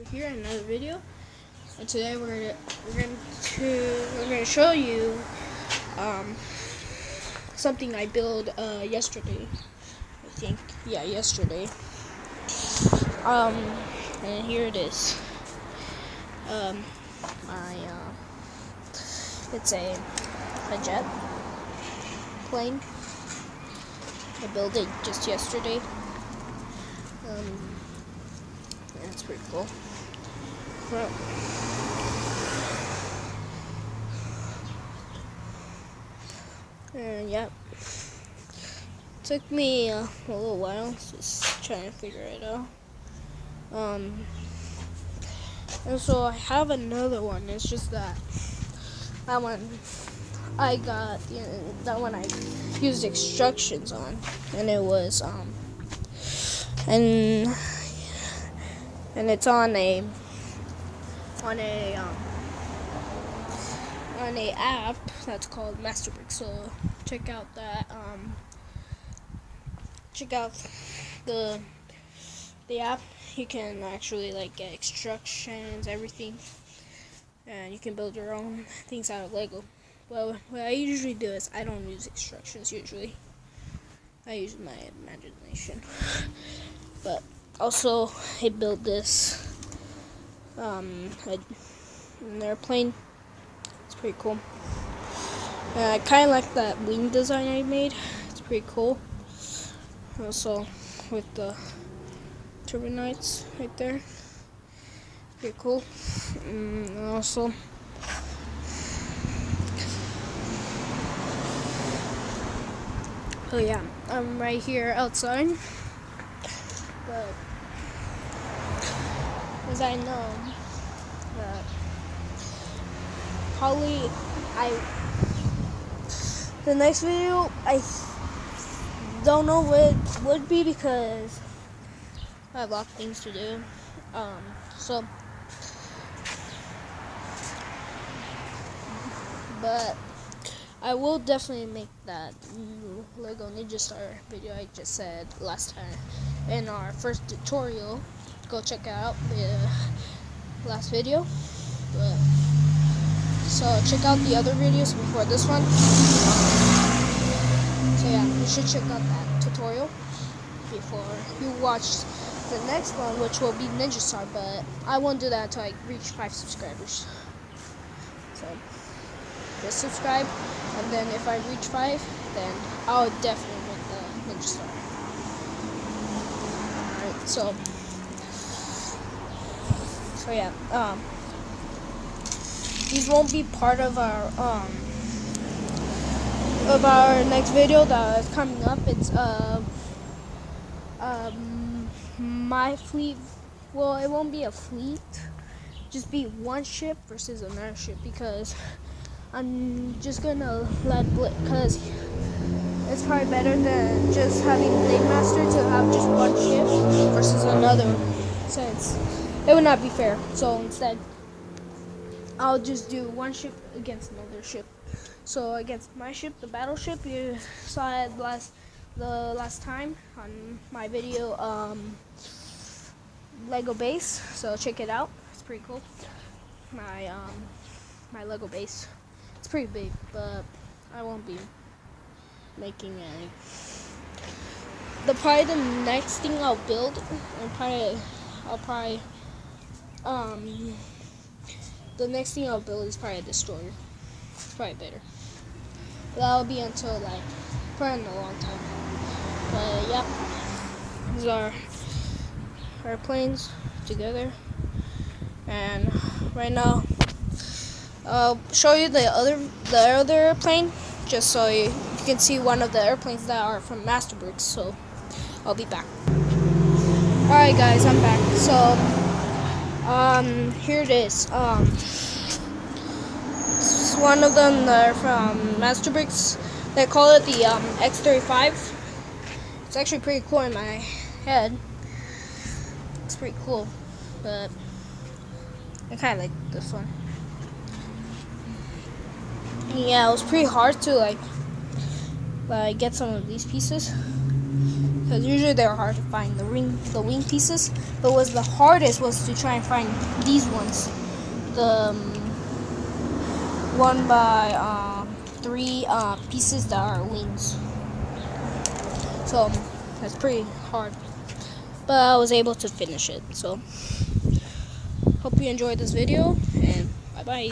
We're here in another video, and today we're gonna show you something I built yesterday. I think, yeah, yesterday. And here it is. It's a jet plane. I built it just yesterday. That's pretty cool. Well, and yeah, took me a little while, just trying to figure it out. And so I have another one. It's just that one I got, that one I used instructions on, and it was and it's on a app that's called Masterbricks. So check out that check out the app. You can actually get instructions, everything, and you can build your own things out of Lego. Well, what I usually do is I don't use instructions usually. I use my imagination. But also, I built this an airplane. It's pretty cool. I kind of like that wing design I made. It's pretty cool. Also, with the turbines right there. Pretty cool. And also, oh yeah, I'm right here outside. But as I know that probably the next video I don't know what it would be because I have a lot of things to do. So but I will definitely make that new Lego Ninja Star video I just said last time in our first tutorial. Go check out the last video. But so check out the other videos before this one. So yeah, you should check out that tutorial before you watch the next one, which will be Ninja Star. But I won't do that until I reach 5 subscribers. So just subscribe, and then if I reach 5, then I'll definitely make the Ninja Star. Alright, so yeah, these won't be part of our next video that is coming up. It's my fleet. Well, it won't be a fleet, just be one ship versus another ship, because I'm just gonna let because it's probably better than just having Blade Master to have just one ship versus another, since it would not be fair. So instead, I'll just do one ship against another ship. So against my ship, the battleship, you saw it the last time on my video, Lego base. So check it out. It's pretty cool. My Lego base. It's pretty big, but I won't be making any. Probably the next thing I'll build, the next thing I'll build is probably a destroyer. It's probably better. But that'll be until probably in a long time. But yeah, these are airplanes together, and right now I'll show you the other airplane, just so you can see one of the airplanes that are from Masterbricks. So I'll be back. Alright guys, I'm back. So here it is. It's one of them that are from Masterbricks. They call it the X35. It's actually pretty cool in my head. It's pretty cool, but I kind of like this one. Yeah, it was pretty hard to get some of these pieces, because usually they're hard to find, the wing pieces. But was the hardest was to try and find these ones, the 1 by 3 pieces that are wings. So that's pretty hard, but I was able to finish it. So hope you enjoyed this video, and bye bye.